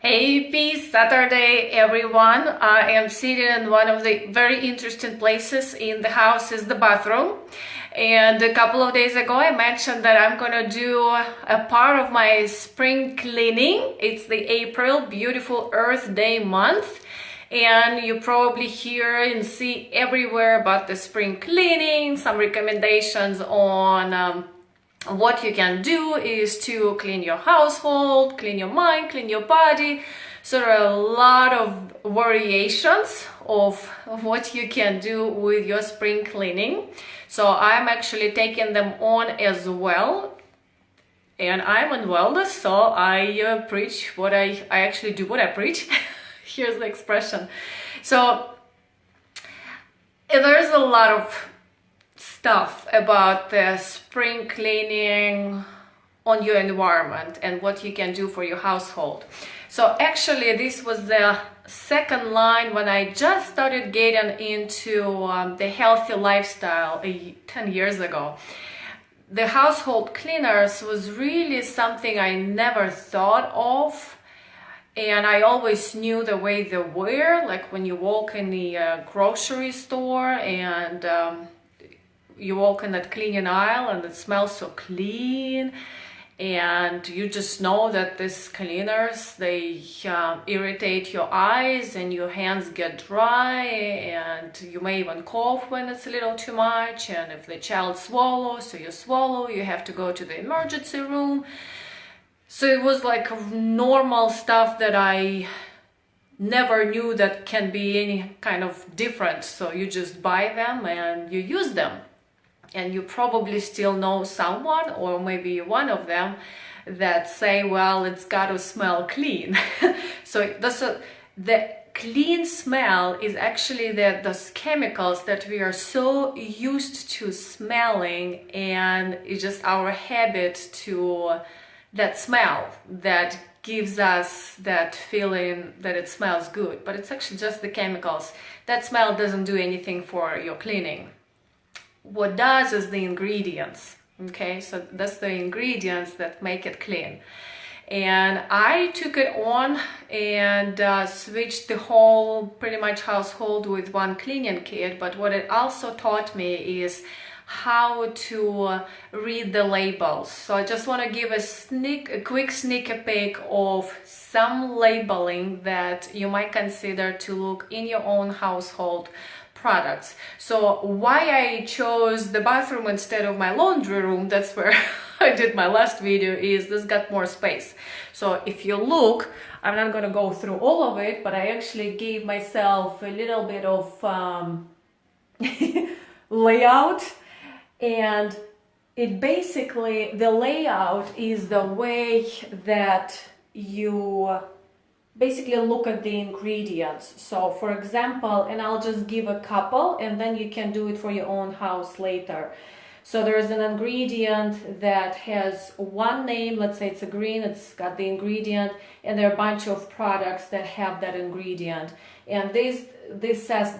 Happy Saturday, everyone. I am sitting in one of the very interesting places in the house is the bathroom. And a couple of days ago, I mentioned that I'm gonna do a part of my spring cleaning. It's the April Beautiful Earth Day month. And you probably hear and see everywhere about the spring cleaning, some recommendations on what you can do is to clean your household, clean your mind, clean your body. So there are a lot of variations of what you can do with your spring cleaning. So I'm actually taking them on as well. And I'm in wellness, so I preach what I actually do what I preach. Here's the expression. So there's a lot of stuff about the spring cleaning on your environment and what you can do for your household. So actually this was the second line when I just started getting into the healthy lifestyle 10 years ago. The household cleaners was really something I never thought of, and I always knew the way they were, like when you walk in the grocery store and you walk in that cleaning aisle and it smells so clean, and you just know that these cleaners, they irritate your eyes and your hands get dry, and you may even cough when it's a little too much, and if the child swallows, so you swallow, you have to go to the emergency room. So it was like normal stuff that I never knew that can be any kind of different. So you just buy them and you use them. And you probably still know someone, or maybe one of them, that say, well, it's got to smell clean. So the clean smell is actually those chemicals that we are so used to smelling, and it's just our habit to that smell that gives us that feeling that it smells good. But it's actually just the chemicals. That smell doesn't do anything for your cleaning. What does is the ingredients. Okay, so that's the ingredients that make it clean. And I took it on and switched the whole pretty much household with one cleaning kit. But what it also taught me is how to read the labels. So I just want to give a quick sneak peek of some labeling that you might consider to look in your own household products. So why I chose the bathroom instead of my laundry room, that's where I did my last video, is this got more space. So if you look, I'm not going to go through all of it, but I actually gave myself a little bit of layout, and it basically, the layout is the way that you basically look at the ingredients. So for example, and I'll just give a couple and then you can do it for your own house later. So there's an ingredient that has one name, let's say it's a green, it's got the ingredient, and there are a bunch of products that have that ingredient. And this says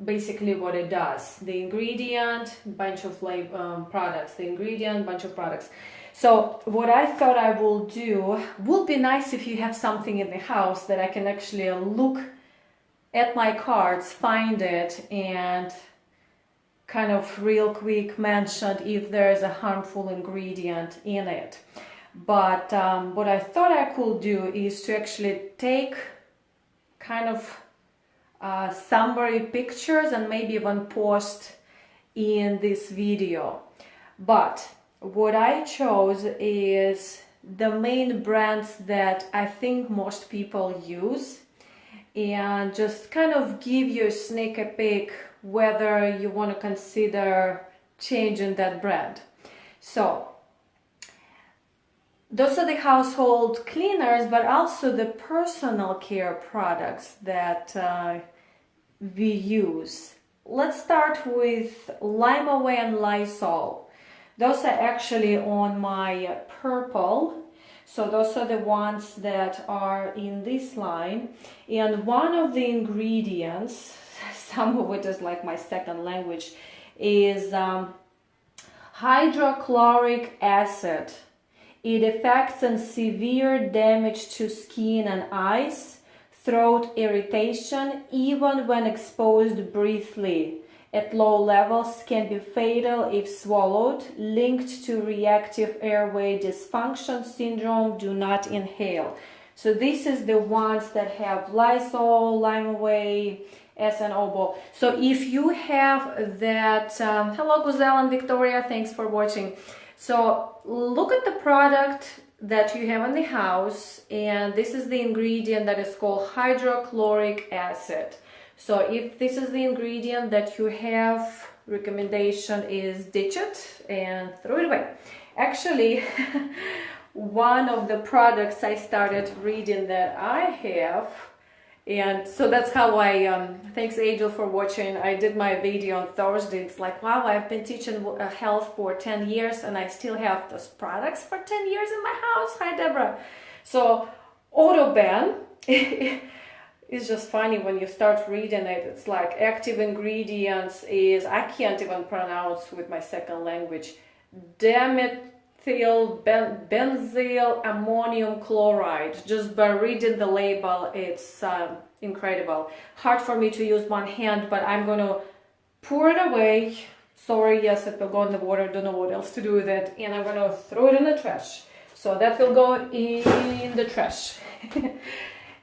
basically what it does. The ingredient, bunch of products, the ingredient, bunch of products. So what I thought I will do, would be nice if you have something in the house that I can actually look at my cards, find it, and kind of real quick mention if there is a harmful ingredient in it. But what I thought I could do is to actually take kind of summary pictures and maybe even post in this video. But what I chose is the main brands that I think most people use, and just kind of give you a sneak peek whether you want to consider changing that brand. So those are the household cleaners, but also the personal care products that we use. Let's start with Lime-A-Way and Lysol. Those are actually on my purple. So those are the ones that are in this line. And one of the ingredients, some of it is like my second language, is hydrochloric acid. It affects and severe damage to skin and eyes, throat irritation, even when exposed briefly. At low levels can be fatal if swallowed, linked to reactive airway dysfunction syndrome. Do not inhale. So this is the ones that have Lysol, Limeaway, SNOBO. So if you have that, hello Gazelle and Victoria, thanks for watching. So look at the product that you have in the house, and this is the ingredient that is called hydrochloric acid. So if this is the ingredient that you have, recommendation is ditch it and throw it away. Actually, one of the products I started reading that I have, and so that's how I, thanks Angel for watching. I did my video on Thursday. It's like, wow, I've been teaching health for 10 years and I still have those products for 10 years in my house. Hi, Deborah. So Autoban, it's just funny when you start reading it. It's like active ingredients is, I can't even pronounce with my second language, benzyl ammonium chloride. Just by reading the label, it's incredible. Hard for me to use one hand, but I'm gonna pour it away. Sorry, yes, it will go in the water. Don't know what else to do with it. And I'm gonna throw it in the trash. So that will go in the trash.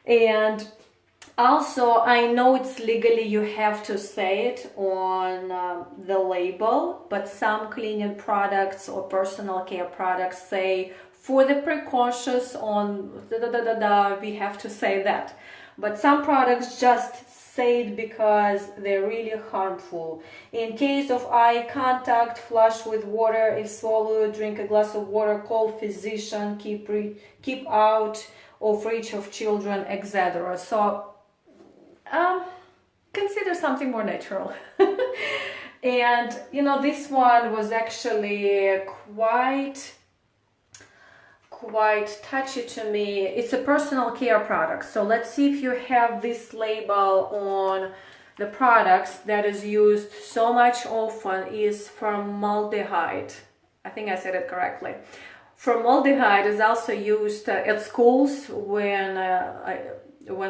And also, I know it's legally you have to say it on the label, but some cleaning products or personal care products say for the precautions on we have to say that. But some products just say it because they're really harmful. In case of eye contact, flush with water. If swallowed, drink a glass of water. Call physician. Keep out of reach of children, etc. So consider something more natural. And you know, this one was actually quite touchy to me. It's a personal care product, so let's see if you have this label on the products that is used so much often. Is formaldehyde. I think I said it correctly. Formaldehyde is also used at schools when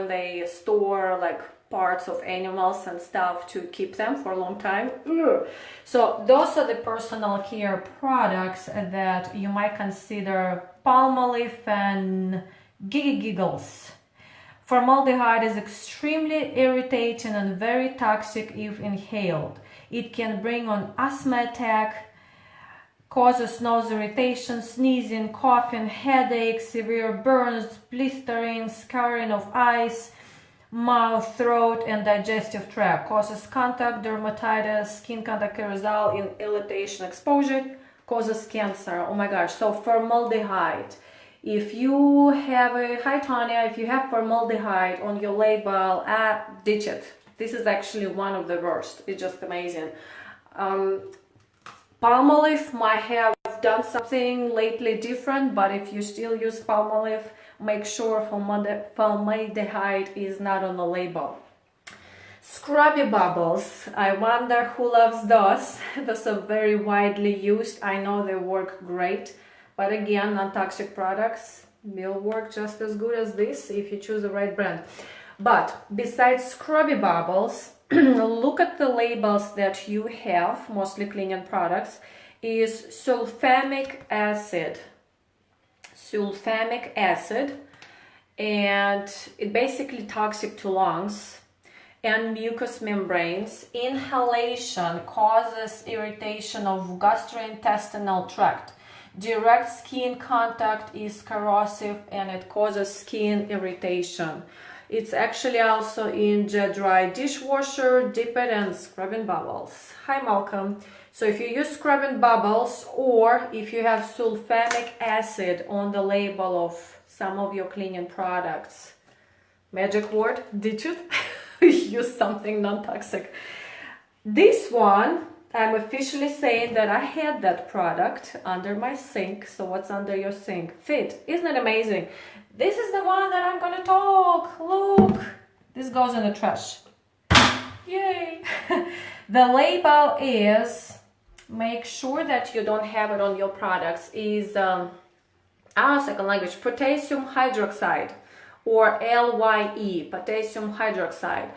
they store like parts of animals and stuff to keep them for a long time. So those are the personal care products that you might consider. Palmolive and Giggles. Formaldehyde is extremely irritating and very toxic if inhaled. It can bring on asthma attack, causes nose irritation, sneezing, coughing, headache, severe burns, blistering, scarring of eyes, mouth, throat, and digestive tract. Causes contact dermatitis, skin contact aerosol in irritation exposure. Causes cancer. Oh my gosh. So formaldehyde. If you have hi Tanya, if you have formaldehyde on your label, ditch it. This is actually one of the worst. It's just amazing. Palmolive might have done something lately different, but if you still use Palmolive, make sure formaldehyde is not on the label. Scrubby bubbles. I wonder who loves those. Those are very widely used. I know they work great, but again, non-toxic products will work just as good as this if you choose the right brand. But besides scrubby bubbles, look at the labels that you have, mostly cleaning products, is sulfamic acid. Sulfamic acid, and it basically toxic to lungs and mucous membranes. Inhalation causes irritation of gastrointestinal tract. Direct skin contact is corrosive and it causes skin irritation. It's actually also in dry dishwasher, dip it, and scrubbing bubbles. Hi Malcolm. So if you use scrubbing bubbles, or if you have sulfamic acid on the label of some of your cleaning products, magic word, ditch it. Use something non-toxic. This one, I'm officially saying that I had that product under my sink. So what's under your sink? Fit. Isn't it amazing? This is the one that I'm gonna talk. Look, this goes in the trash. Yay. The label is, make sure that you don't have it on your products, is Second language, potassium hydroxide, or LYE, potassium hydroxide.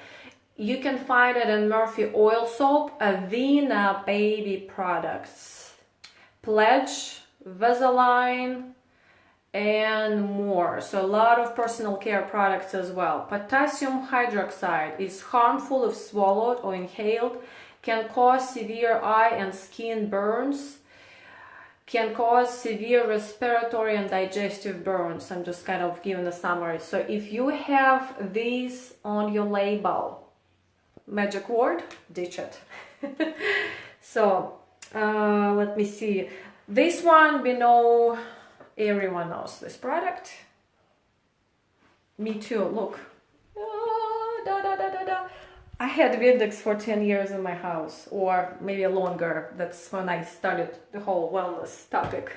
You can find it in Murphy Oil Soap, Avena baby products, Pledge, Vaseline, and more. So a lot of personal care products as well. Potassium hydroxide is harmful if swallowed or inhaled, can cause severe eye and skin burns, can cause severe respiratory and digestive burns. I'm just kind of giving a summary. So if you have these on your label, magic word, ditch it. So let me see. This one, we know, everyone knows this product. Me too, look. I had Windex for 10 years in my house, or maybe longer. That's when I started the whole wellness topic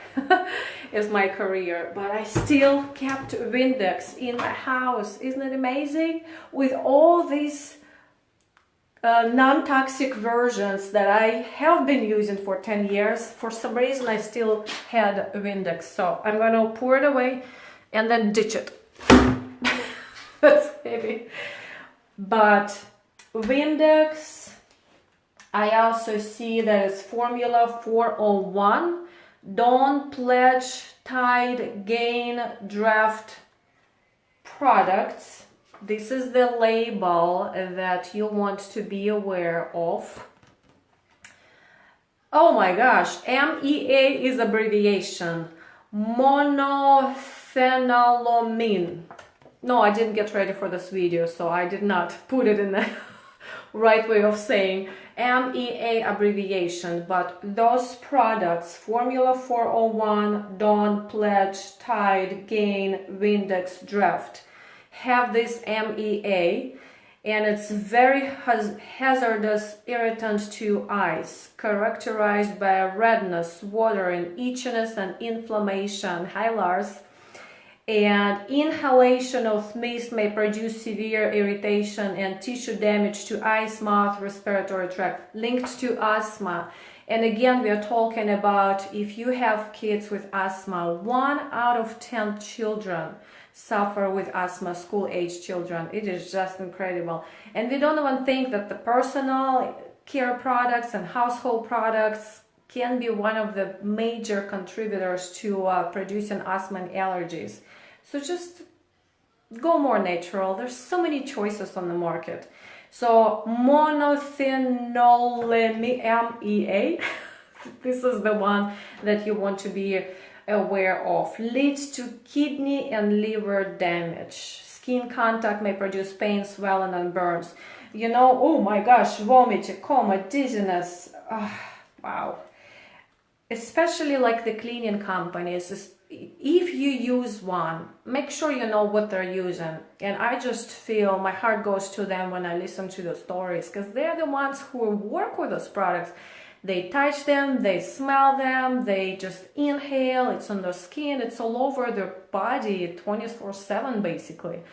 as my career. But I still kept Windex in my house. Isn't it amazing? With all these non-toxic versions that I have been using for 10 years, for some reason I still had Windex. So I'm gonna pour it away and then ditch it. That's heavy. But Windex, I also see that it's Formula 401, Dawn, Pledge, Tide, Gain, Draft products. This is the label that you want to be aware of. Oh my gosh, MEA is abbreviation, monophenylamine. No, I didn't get ready for this video, so I did not put it in the right way of saying MEA abbreviation, but those products, Formula 401, Dawn, Pledge, Tide, Gain, Windex, Draft, have this MEA, and it's very hazardous irritant to eyes, characterized by redness, watering, itchiness, and inflammation. Hi, Lars. And inhalation of mist may produce severe irritation and tissue damage to eyes, mouth, respiratory tract, linked to asthma. And again, we are talking about if you have kids with asthma, 1 out of 10 children suffer with asthma, school-age children. It is just incredible. And we don't even think that the personal care products and household products can be one of the major contributors to producing asthma and allergies. So just go more natural. There's so many choices on the market. So monophenylamine, MEA, this is the one that you want to be aware of. Leads to kidney and liver damage. Skin contact may produce pain, swelling, and burns. You know, oh my gosh, vomiting, coma, dizziness. Wow. Especially like the cleaning companies, if you use one, make sure you know what they're using. And I just feel my heart goes to them when I listen to the stories, because they're the ones who work with those products. They touch them, they smell them, they just inhale, it's on their skin, it's all over their body 24/7 basically.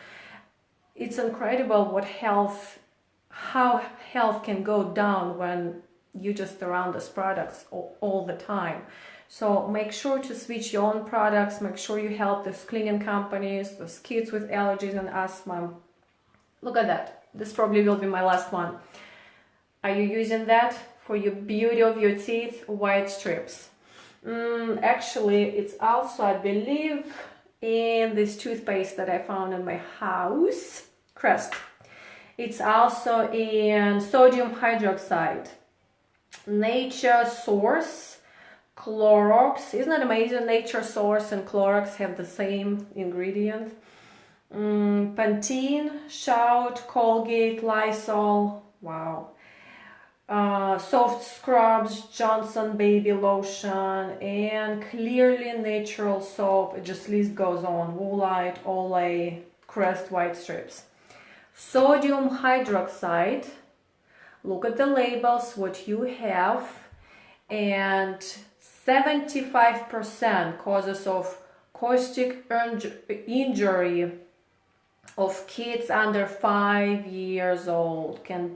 It's incredible how health can go down when you just around these products all the time. So make sure to switch your own products, make sure you help those cleaning companies, those kids with allergies and asthma. Look at that. This probably will be my last one. Are you using that for your beauty of your teeth? White strips. Actually, it's also, I believe, in this toothpaste that I found in my house, Crest. It's also in sodium hydroxide. Nature Source, Clorox. Isn't that amazing? Nature Source and Clorox have the same ingredient. Pantene, Shout, Colgate, Lysol. Wow. Soft Scrubs, Johnson Baby Lotion, and Clearly Natural Soap. It just list goes on. Woolite, Olay, Crest White Strips. Sodium hydroxide. Look at the labels, what you have, and 75% causes of caustic injury of kids under 5 years old. Can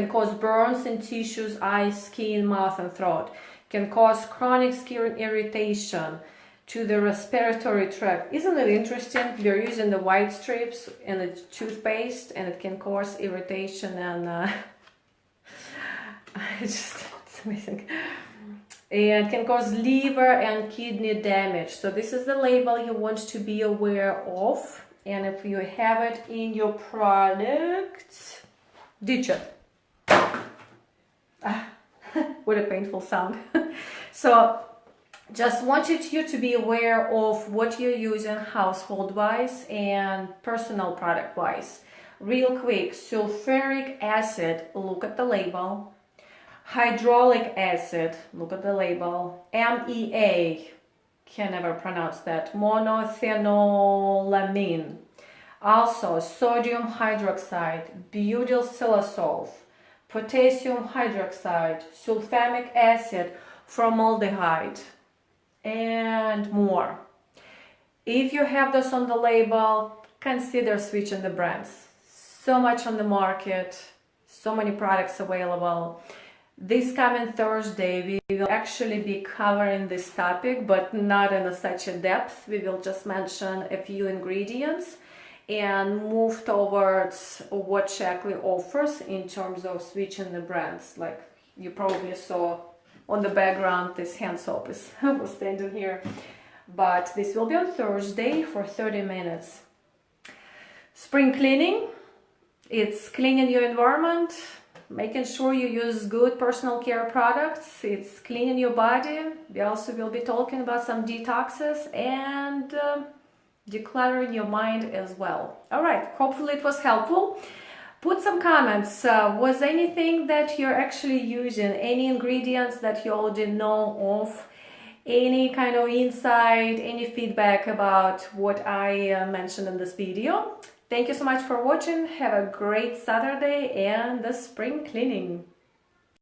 cause burns in tissues, eyes, skin, mouth, and throat. Can cause chronic skin irritation. to the respiratory tract. Isn't it interesting? We're using the white strips in the toothpaste, and it can cause irritation and it's amazing. And can cause liver and kidney damage. So this is the label you want to be aware of. And if you have it in your product, ditch it. What a painful sound. So just wanted you to be aware of what you're using household-wise and personal product-wise. Real quick, sulfuric acid, look at the label. Hydraulic acid, look at the label. MEA, can never pronounce that. Monothenolamine. Also, sodium hydroxide, butyl siloxane, potassium hydroxide, sulfamic acid, formaldehyde, and more. If you have those on the label, consider switching the brands. So much on the market, so many products available. This coming Thursday, we will actually be covering this topic, but not in such a depth. We will just mention a few ingredients and move towards what Shaklee offers in terms of switching the brands. Like you probably saw on the background, this hand soap is was standing here. But this will be on Thursday for 30 minutes. Spring cleaning, it's cleaning your environment, making sure you use good personal care products. It's cleaning your body. We also will be talking about some detoxes and decluttering your mind as well. All right, hopefully it was helpful. Put some comments. Was anything that you're actually using, any ingredients that you already know of, any kind of insight, any feedback about what I mentioned in this video? Thank you so much for watching. Have a great Saturday and the spring cleaning.